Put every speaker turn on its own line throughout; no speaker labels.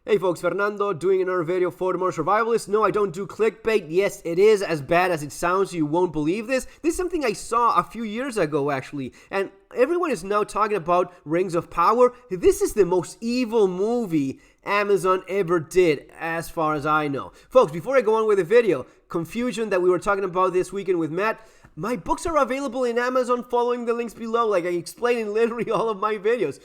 Hey folks, Fernando doing another video for the more survivalists. No, I don't do clickbait. Yes, it is as bad as it sounds. You won't believe this. This is something I saw a few years ago, actually. And everyone is now talking about Rings of Power. This is the most evil movie Amazon ever did, as far as I know. Folks, before I go on with the video, confusion that we were talking about this weekend with Matt. My books are available in Amazon following the links below, like I explain in literally all of my videos.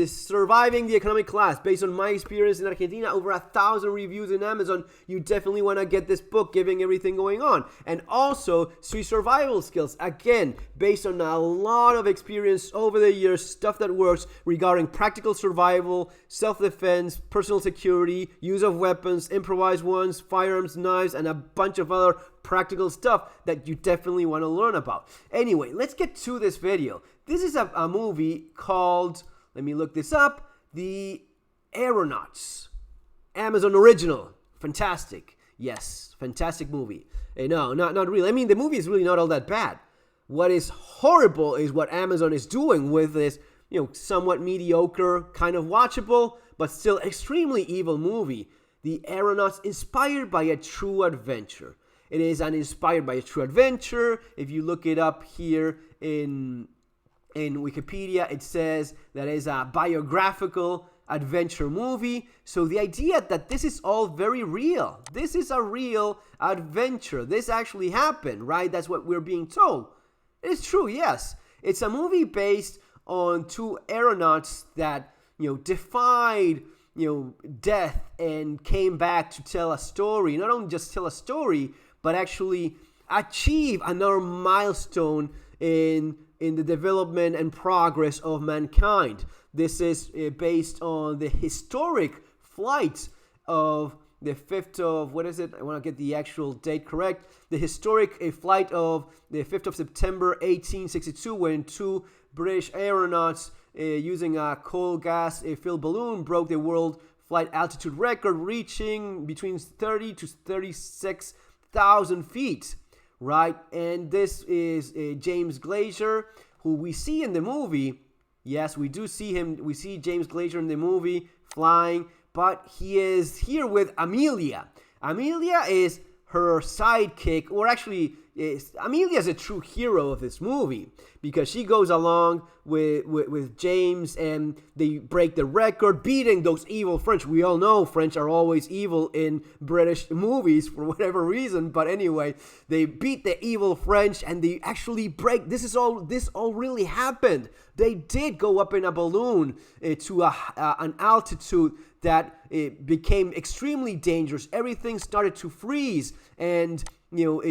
Surviving the Economic Class, based on my experience in Argentina, over 1,000 reviews in Amazon. You definitely want to get this book, given everything going on. And also, Sweet Survival Skills, again, based on a lot of experience over the years, stuff that works regarding practical survival, self-defense, personal security, use of weapons, improvised ones, firearms, knives, and a bunch of other practical stuff that you definitely want to learn about. Anyway, let's get to this video. This is a movie called, let me look this up, The Aeronauts. Amazon original. Fantastic. Yes, fantastic movie. No, not really. I mean, the movie is really not all that bad. What is horrible is what Amazon is doing with this, somewhat mediocre, kind of watchable, but still extremely evil movie. The Aeronauts, inspired by a true adventure. It is inspired by a true adventure. If you look it up here in Wikipedia, it says that it's a biographical adventure movie. So the idea that this is all very real. This is a real adventure. This actually happened, right? That's what we're being told. It's true, yes. It's a movie based on two aeronauts that, defied, death and came back to tell a story. Not only just tell a story, but actually achieve another milestone in the development and progress of mankind. This is based on the historic flight of the 5th of, what is it? I want to get the actual date correct. The historic flight of the 5th of September 1862, when two British aeronauts using a coal gas filled balloon broke the world flight altitude record, reaching between 30 to 36,000 feet, right? And this is James Glazer, who we see in the movie. Yes, we do see him. We see James Glazer in the movie flying, but he is here with Amelia. Amelia is her sidekick, or actually, Amelia is a true hero of this movie because she goes along with James and they break the record, beating those evil French. We all know French are always evil in British movies for whatever reason, but anyway, they beat the evil French and they actually break. This all really happened. They did go up in a balloon to an altitude that it became extremely dangerous. Everything started to freeze, and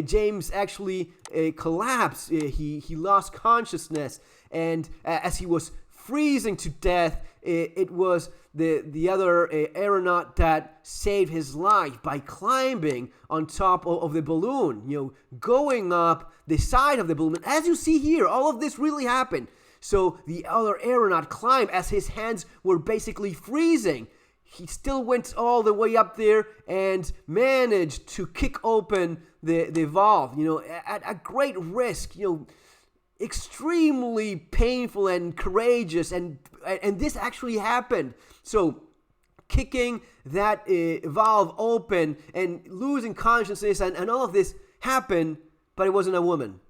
James actually collapsed. He lost consciousness, and as he was freezing to death, it was the other aeronaut that saved his life by climbing on top of the balloon, going up the side of the balloon. As you see here, all of this really happened. So the other aeronaut climbed as his hands were basically freezing. He still went all the way up there and managed to kick open the valve, at a great risk, extremely painful and courageous, and this actually happened. So kicking that valve open and losing consciousness and all of this happened, but it wasn't a woman.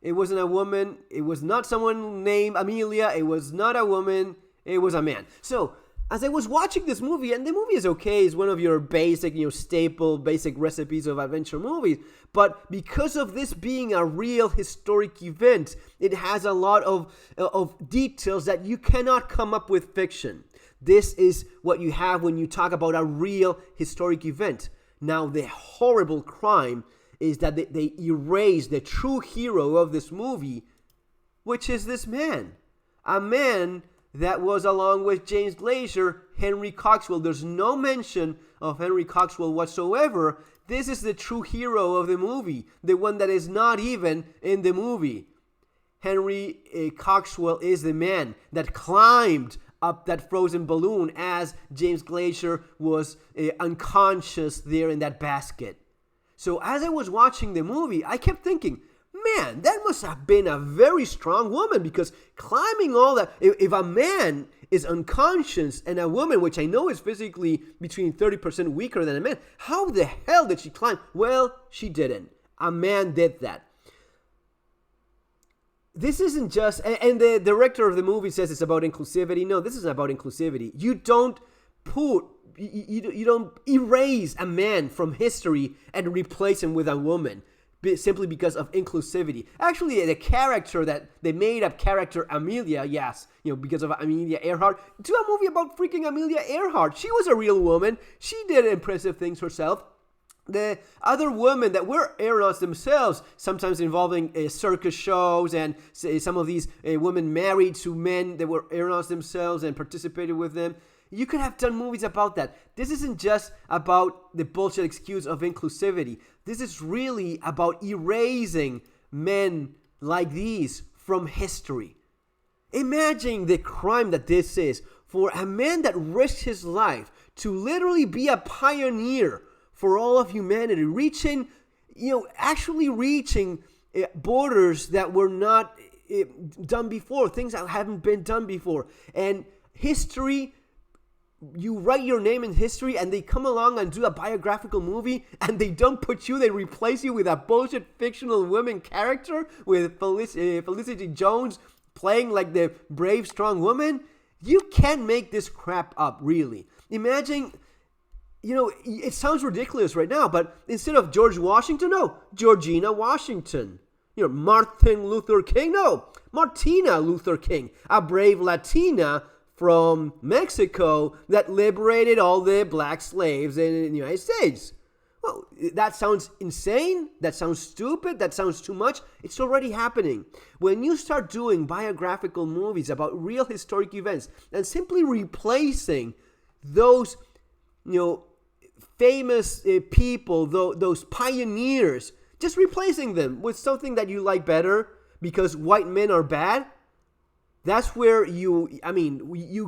It wasn't a woman. It was not someone named Amelia. It was not a woman. It was a man. So as I was watching this movie, and the movie is okay, it's one of your basic, staple, basic recipes of adventure movies, but because of this being a real historic event, it has a lot of details that you cannot come up with fiction. This is what you have when you talk about a real historic event. Now, the horrible crime is that they erase the true hero of this movie, which is this man. A man that was, along with James Glazer, Henry Coxwell. There's no mention of Henry Coxwell whatsoever. This is the true hero of the movie, the one that is not even in the movie. Henry Coxwell is the man that climbed up that frozen balloon as James Glazer was unconscious there in that basket. So as I was watching the movie, I kept thinking, man, that must have been a very strong woman, because climbing all that, if a man is unconscious, and a woman, which I know is physically between 30% weaker than a man, how the hell did she climb? Well, she didn't. A man did that. This isn't just, and the director of the movie says it's about inclusivity. No, this isn't about inclusivity. You don't erase a man from history and replace him with a woman simply because of inclusivity. Actually, the character that they made up, character Amelia, yes, because of Amelia Earhart, do a movie about freaking Amelia Earhart. She was a real woman. She did impressive things herself. The other women that were aeronauts themselves, sometimes involving circus shows, and some of these women married to men that were aeronauts themselves and participated with them. You could have done movies about that. This isn't just about the bullshit excuse of inclusivity. This is really about erasing men like these from history. Imagine the crime that this is for a man that risked his life to literally be a pioneer for all of humanity, actually reaching borders that were not done before, things that haven't been done before. And history, you write your name in history, and they come along and do a biographical movie, and they don't put you, they replace you with a bullshit fictional woman character with Felicity Jones playing like the brave, strong woman. You can't make this crap up, really. Imagine, it sounds ridiculous right now, but instead of George Washington, no, Georgina Washington. Martin Luther King, no, Martina Luther King, a brave Latina from Mexico that liberated all the black slaves in the United States. Well, that sounds insane. That sounds stupid. That sounds too much. It's already happening. When you start doing biographical movies about real historic events and simply replacing those, famous people, those pioneers, just replacing them with something that you like better because white men are bad, that's where you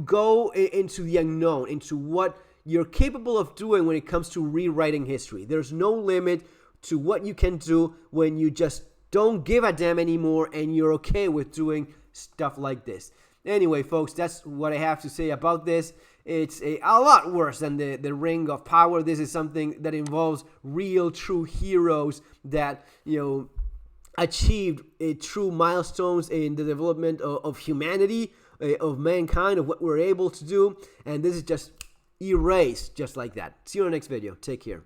go into the unknown, into what you're capable of doing when it comes to rewriting history. There's no limit to what you can do when you just don't give a damn anymore and you're okay with doing stuff like this. Anyway, folks, that's what I have to say about this. It's a lot worse than the Ring of Power. This is something that involves real, true heroes that, achieved true milestones in the development of humanity, of mankind, of what we're able to do. And this is just erased just like that. See you in the next video. Take care.